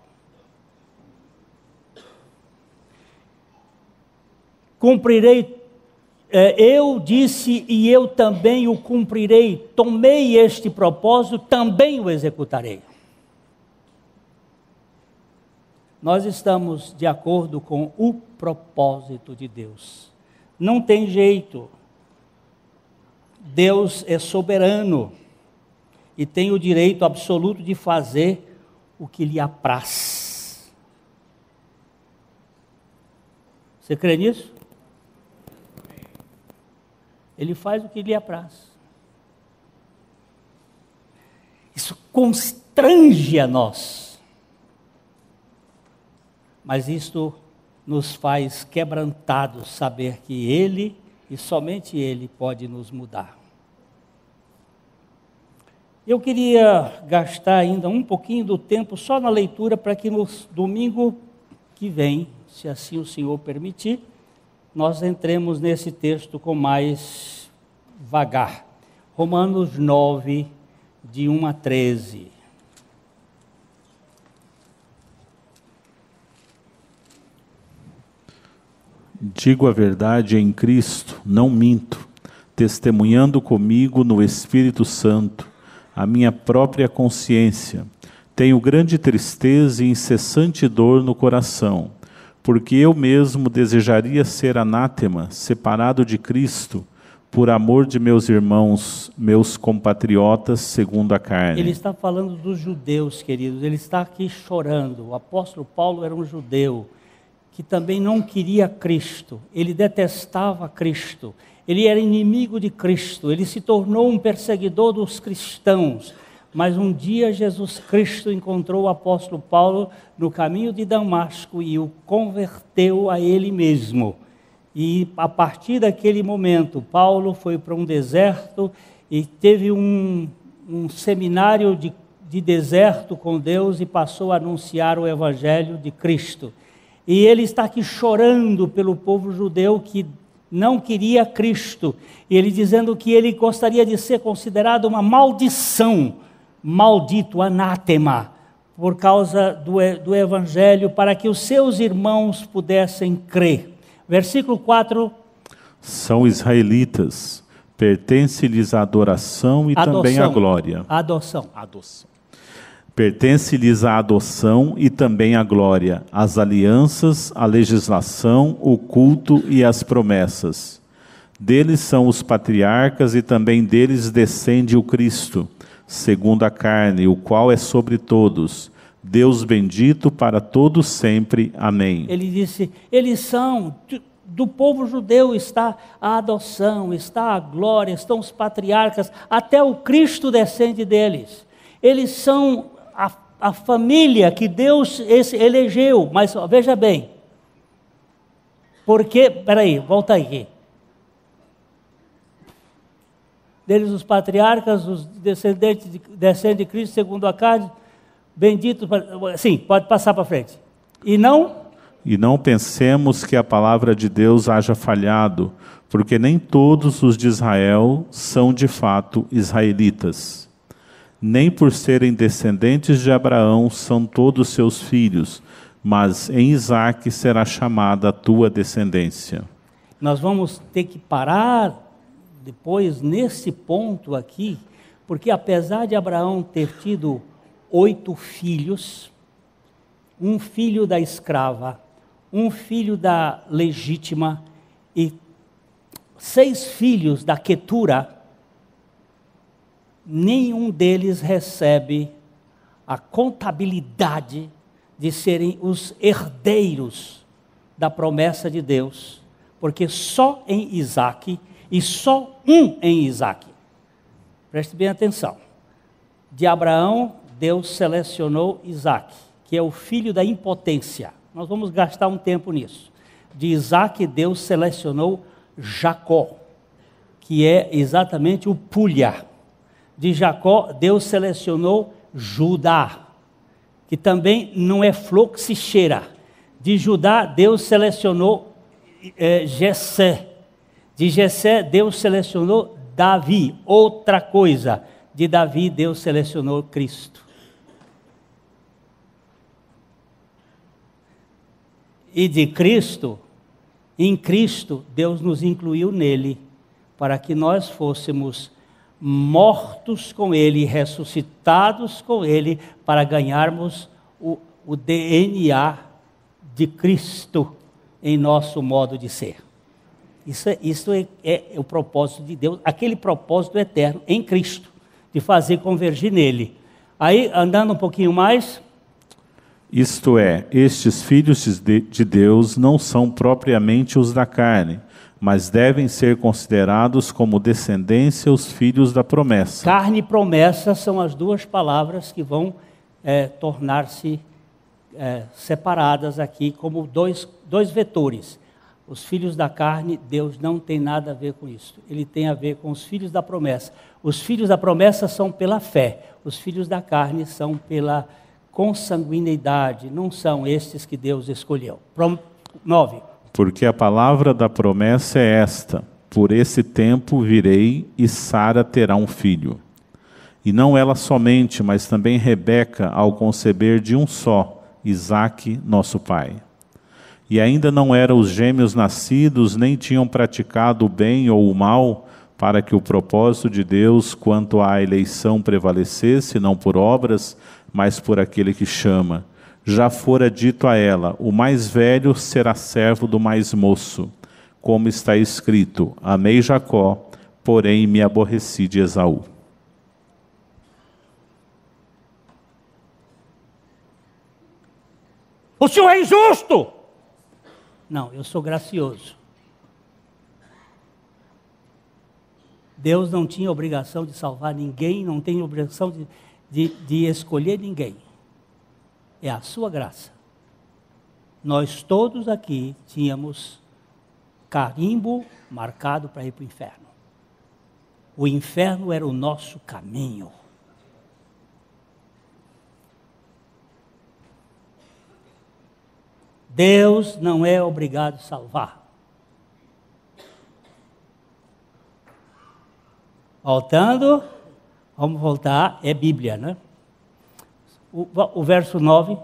[SPEAKER 1] Cumprirei, eu disse e eu também o cumprirei. Tomei este propósito, também o executarei. Nós estamos de acordo com o propósito de Deus. Não tem jeito. Deus é soberano e tem o direito absoluto de fazer o que lhe apraz. Você crê nisso? Ele faz o que lhe apraz. Isso constrange a nós. Mas isto nos faz quebrantados saber que Ele e somente Ele pode nos mudar. Eu queria gastar ainda um pouquinho do tempo só na leitura para que no domingo que vem, se assim o Senhor permitir, nós entremos nesse texto com mais vagar. Romanos 9, de 1 a 13.
[SPEAKER 2] Digo a verdade em Cristo, não minto, testemunhando comigo no Espírito Santo, a minha própria consciência. Tenho grande tristeza e incessante dor no coração, porque eu mesmo desejaria ser anátema, separado de Cristo, por amor de meus irmãos, meus compatriotas, segundo a carne.
[SPEAKER 1] Ele está falando dos judeus, queridos, ele está aqui chorando. O apóstolo Paulo era um judeu que também não queria Cristo, ele detestava Cristo, ele era inimigo de Cristo, ele se tornou um perseguidor dos cristãos. Mas um dia Jesus Cristo encontrou o apóstolo Paulo no caminho de Damasco e o converteu a ele mesmo. E a partir daquele momento, Paulo foi para um deserto e teve um seminário de deserto com Deus e passou a anunciar o evangelho de Cristo. E ele está aqui chorando pelo povo judeu que não queria Cristo. E ele dizendo que ele gostaria de ser considerado uma maldição, maldito, anátema, por causa do evangelho, para que os seus irmãos pudessem crer. Versículo 4.
[SPEAKER 2] São israelitas, pertence-lhes a adoração e também a glória.
[SPEAKER 1] Adoção.
[SPEAKER 2] Pertence-lhes a adoção e também a glória, as alianças, a legislação, o culto e as promessas. Deles são os patriarcas e também deles descende o Cristo, segundo a carne, o qual é sobre todos. Deus bendito para todos sempre. Amém.
[SPEAKER 1] Ele disse, eles são, do povo judeu está a adoção, está a glória, estão os patriarcas, até o Cristo descende deles. Eles são a família que Deus elegeu, mas veja bem, porque, peraí, volta aqui. Deles os patriarcas, os descendentes de Cristo segundo a carne, bendito, sim, pode passar para frente. E não
[SPEAKER 2] pensemos que a palavra de Deus haja falhado, porque nem todos os de Israel são de fato israelitas. Nem por serem descendentes de Abraão são todos seus filhos, mas em Isaque será chamada a tua descendência.
[SPEAKER 1] Nós vamos ter que parar depois nesse ponto aqui, porque apesar de Abraão ter tido 8 filhos, um filho da escrava, um filho da legítima e 6 filhos da Quetura, nenhum deles recebe a contabilidade de serem os herdeiros da promessa de Deus, porque só em Isaque, e só um em Isaque, preste bem atenção, de Abraão Deus selecionou Isaque, que é o filho da impotência. Nós vamos gastar um tempo nisso. De Isaque Deus selecionou Jacó, que é exatamente o pulha. De Jacó, Deus selecionou Judá, que também não é flor que se cheira. De Judá, Deus selecionou Jessé. De Jessé, Deus selecionou Davi, outra coisa. De Davi, Deus selecionou Cristo. E de Cristo, em Cristo, Deus nos incluiu nele, para que nós fôssemos mortos com ele, ressuscitados com ele, para ganharmos o DNA de Cristo em nosso modo de ser. Isso é o propósito de Deus, aquele propósito eterno em Cristo, de fazer convergir nele. Aí, andando um pouquinho mais...
[SPEAKER 2] Isto é, estes filhos de Deus não são propriamente os da carne, mas devem ser considerados como descendência os filhos da promessa.
[SPEAKER 1] Carne e promessa são as duas palavras que vão tornar-se separadas aqui como dois vetores. Os filhos da carne, Deus não tem nada a ver com isso. Ele tem a ver com os filhos da promessa. Os filhos da promessa são pela fé. Os filhos da carne são pela consanguinidade. Não são estes que Deus escolheu. 9.
[SPEAKER 2] porque a palavra da promessa é esta: por esse tempo virei e Sara terá um filho. E não ela somente, mas também Rebeca, ao conceber de um só, Isaque, nosso pai. E ainda não eram os gêmeos nascidos, nem tinham praticado o bem ou o mal, para que o propósito de Deus quanto à eleição prevalecesse, não por obras, mas por aquele que chama. Já fora dito a ela: o mais velho será servo do mais moço. Como está escrito: amei Jacó, porém me aborreci de Esaú.
[SPEAKER 1] O senhor é injusto! Não, eu sou gracioso. Deus não tinha obrigação de salvar ninguém, não tem obrigação de escolher ninguém. É a sua graça. Nós todos aqui tínhamos carimbo marcado para ir para o inferno. O inferno era o nosso caminho. Deus não é obrigado a salvar. Voltando, vamos voltar, é Bíblia, né? O verso 9.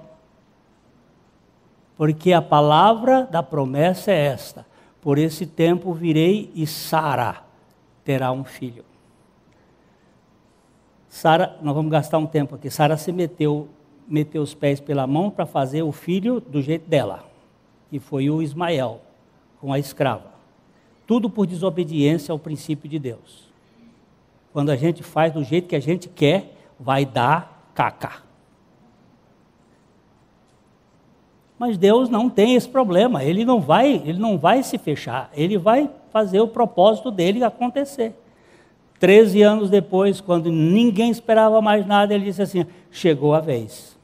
[SPEAKER 1] Porque a palavra da promessa é esta: por esse tempo virei e Sara terá um filho. Sara, nós vamos gastar um tempo aqui. Sara se meteu os pés pela mão para fazer o filho do jeito dela, que foi o Ismael, com a escrava. Tudo por desobediência ao princípio de Deus. Quando a gente faz do jeito que a gente quer, vai dar caca. Mas Deus não tem esse problema, ele não vai se fechar, ele vai fazer o propósito dele acontecer. 13 anos depois, quando ninguém esperava mais nada, ele disse assim: chegou a vez.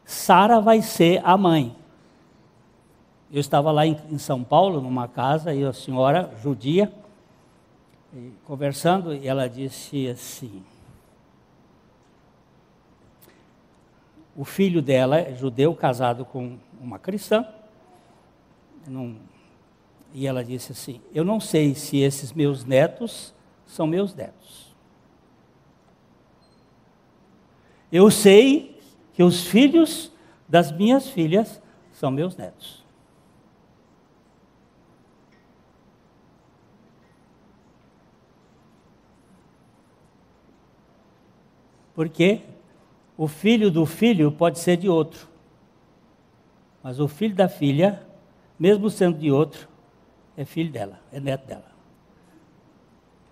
[SPEAKER 1] Sara vai ser a mãe. Eu estava lá em São Paulo, numa casa, e a senhora judia, conversando, e ela disse assim: o filho dela é judeu, casado com uma cristã, e ela disse assim: eu não sei se esses meus netos são meus netos. Eu sei que os filhos das minhas filhas são meus netos. Porque o filho do filho pode ser de outro, mas o filho da filha, mesmo sendo de outro, é filho dela, é neto dela.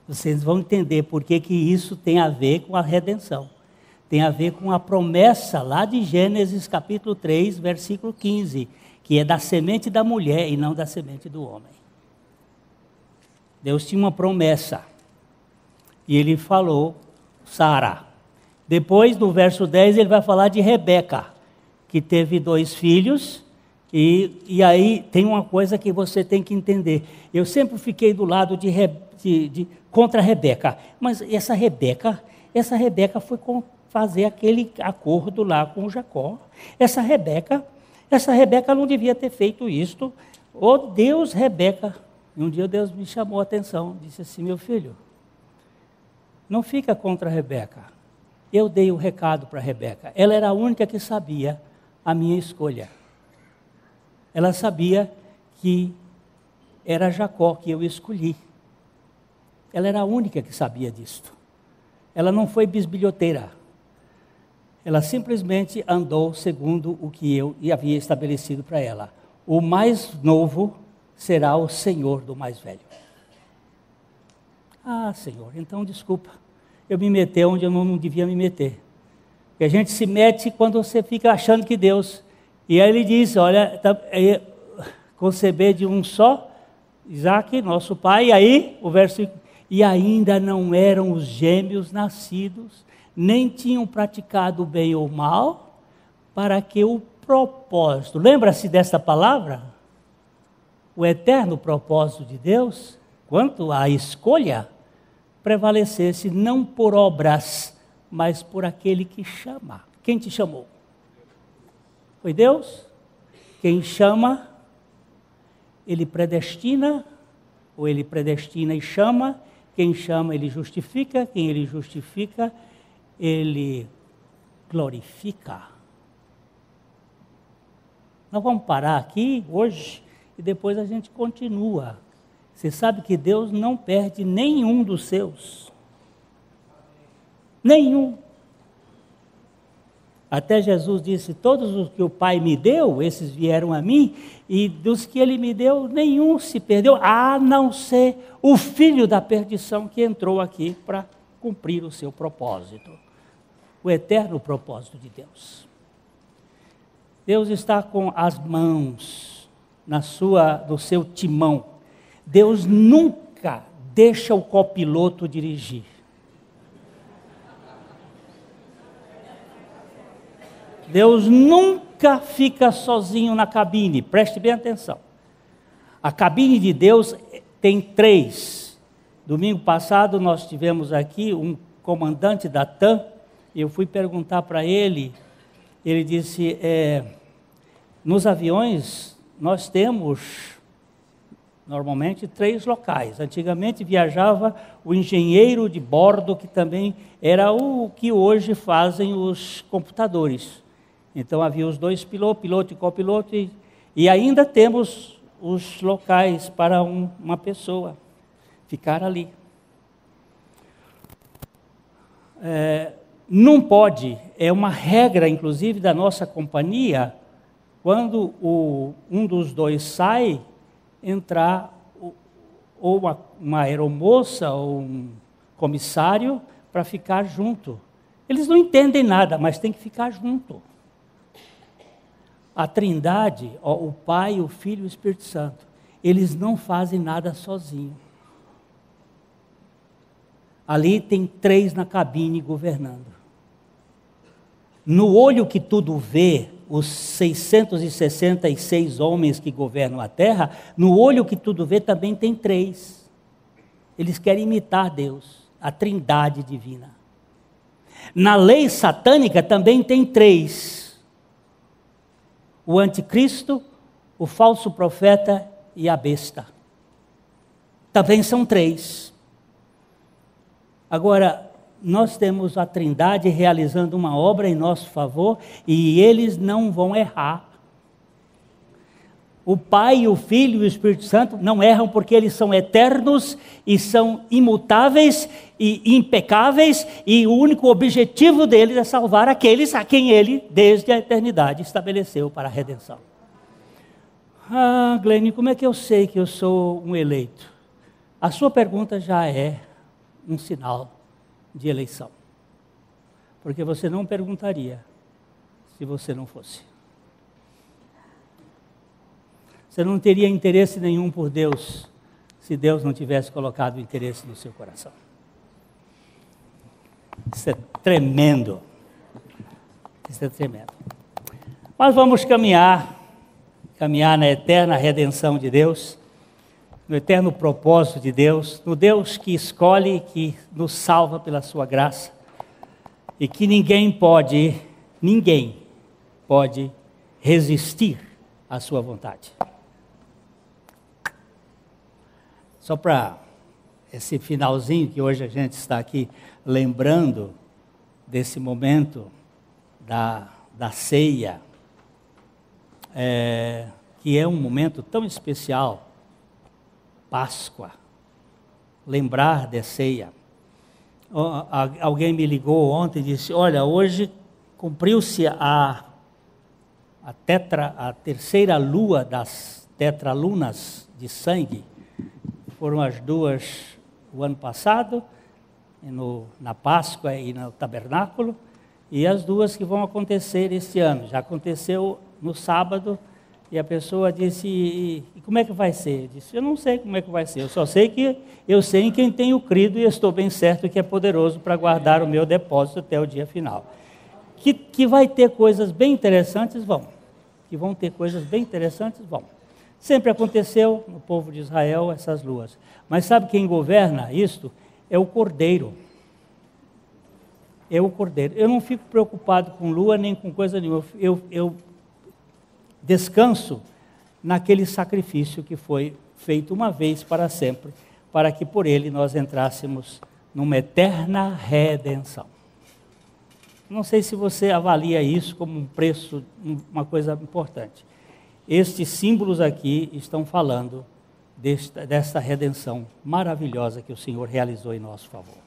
[SPEAKER 1] Vocês vão entender por que isso tem a ver com a redenção. Tem a ver com a promessa lá de Gênesis capítulo 3, versículo 15, que é da semente da mulher e não da semente do homem. Deus tinha uma promessa, e ele falou Sara. Depois, no verso 10, ele vai falar de Rebeca, que teve 2 filhos, e aí tem uma coisa que você tem que entender. Eu sempre fiquei do lado contra Rebeca, mas essa Rebeca foi fazer aquele acordo lá com Jacó. Essa Rebeca não devia ter feito isto. Oh Deus, Rebeca. E um dia Deus me chamou a atenção, disse assim: meu filho, não fica contra Rebeca. Eu dei o recado para Rebeca. Ela era a única que sabia a minha escolha. Ela sabia que era Jacó que eu escolhi. Ela era a única que sabia disto. Ela não foi bisbilhoteira. Ela simplesmente andou segundo o que eu havia estabelecido para ela. O mais novo será o senhor do mais velho. Ah, Senhor, então desculpa. Eu me meti onde eu não devia me meter. Porque a gente se mete quando você fica achando que Deus... E aí ele diz, olha, conceber de um só, Isaque, nosso pai, e aí o versículo... E ainda não eram os gêmeos nascidos, nem tinham praticado o bem ou mal, para que o propósito... Lembra-se dessa palavra? O eterno propósito de Deus, quanto à escolha, prevalecesse não por obras, mas por aquele que chama. Quem te chamou? Foi Deus? Quem chama ele predestina, ou ele predestina e chama, quem chama ele justifica, quem ele justifica, ele glorifica. Nós vamos parar aqui hoje e depois a gente continua. Você sabe que Deus não perde nenhum dos seus. Nenhum. Até Jesus disse, todos os que o Pai me deu, esses vieram a mim, e dos que Ele me deu, nenhum se perdeu, a não ser o filho da perdição que entrou aqui para cumprir o seu propósito. O eterno propósito de Deus. Deus está com as mãos no seu timão. Deus nunca deixa o copiloto dirigir. Deus nunca fica sozinho na cabine, preste bem atenção. A cabine de Deus tem 3. Domingo passado nós tivemos aqui um comandante da TAM, e eu fui perguntar para ele, ele disse, nos aviões nós temos normalmente 3 locais. Antigamente viajava o engenheiro de bordo, que também era o que hoje fazem os computadores. Então havia os 2 pilotos, piloto e copiloto, e ainda temos os locais para uma pessoa ficar ali. Não pode, é uma regra inclusive da nossa companhia, quando um dos 2 sai, entrar ou uma aeromoça ou um comissário para ficar junto. Eles não entendem nada, mas tem que ficar junto. A Trindade, o Pai, o Filho e o Espírito Santo, eles não fazem nada sozinhos. Ali tem 3 na cabine governando. No olho que tudo vê, os 666 homens que governam a terra, no olho que tudo vê também tem 3. Eles querem imitar Deus, a Trindade divina. Na lei satânica também tem 3. O anticristo, o falso profeta e a besta. Também são 3. Agora, nós temos a Trindade realizando uma obra em nosso favor e eles não vão errar. O Pai, o Filho e o Espírito Santo não erram porque eles são eternos e são imutáveis e impecáveis, e o único objetivo deles é salvar aqueles a quem Ele, desde a eternidade, estabeleceu para a redenção. Ah, Glenn, como é que eu sei que eu sou um eleito? A sua pergunta já é um sinal de eleição, porque você não perguntaria se você não fosse. Você não teria interesse nenhum por Deus se Deus não tivesse colocado o interesse no seu coração. Isso é tremendo. Isso é tremendo. Mas vamos caminhar na eterna redenção de Deus, no eterno propósito de Deus, no Deus que escolhe, que nos salva pela sua graça, e que ninguém pode resistir à sua vontade. Só para esse finalzinho que hoje a gente está aqui lembrando desse momento da ceia, que é um momento tão especial, Páscoa, lembrar da ceia. Alguém me ligou ontem e disse, olha, hoje cumpriu-se a terceira lua das tetralunas de sangue. Foram as 2 o ano passado, na Páscoa e no Tabernáculo, e as 2 que vão acontecer este ano. Já aconteceu no sábado, e a pessoa disse, e como é que vai ser? Eu disse, eu não sei como é que vai ser, eu só sei que eu sei em quem tenho crido e estou bem certo que é poderoso para guardar o meu depósito até o dia final. Que vai ter coisas bem interessantes, vão. Que vão ter coisas bem interessantes, vão. Sempre aconteceu no povo de Israel essas luas. Mas sabe quem governa isto? É o Cordeiro. É o Cordeiro. Eu não fico preocupado com lua nem com coisa nenhuma. Eu descanso naquele sacrifício que foi feito uma vez para sempre, para que por ele nós entrássemos numa eterna redenção. Não sei se você avalia isso como um preço, uma coisa importante. Estes símbolos aqui estão falando desta redenção maravilhosa que o Senhor realizou em nosso favor.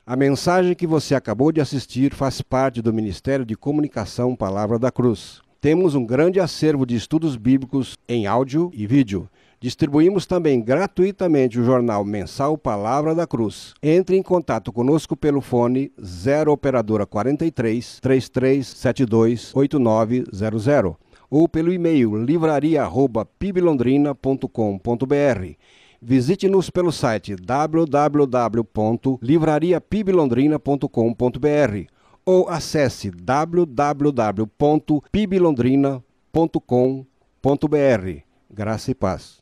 [SPEAKER 4] A mensagem que você acabou de assistir faz parte do Ministério de Comunicação Palavra da Cruz. Temos um grande acervo de estudos bíblicos em áudio e vídeo. Distribuímos também gratuitamente o jornal mensal Palavra da Cruz. Entre em contato conosco pelo fone 0 operadora 43 3372 8900 ou pelo e-mail livraria@piblondrina.com.br. Visite-nos pelo site www.livrariapiblondrina.com.br ou acesse www.piblondrina.com.br. Graça e paz.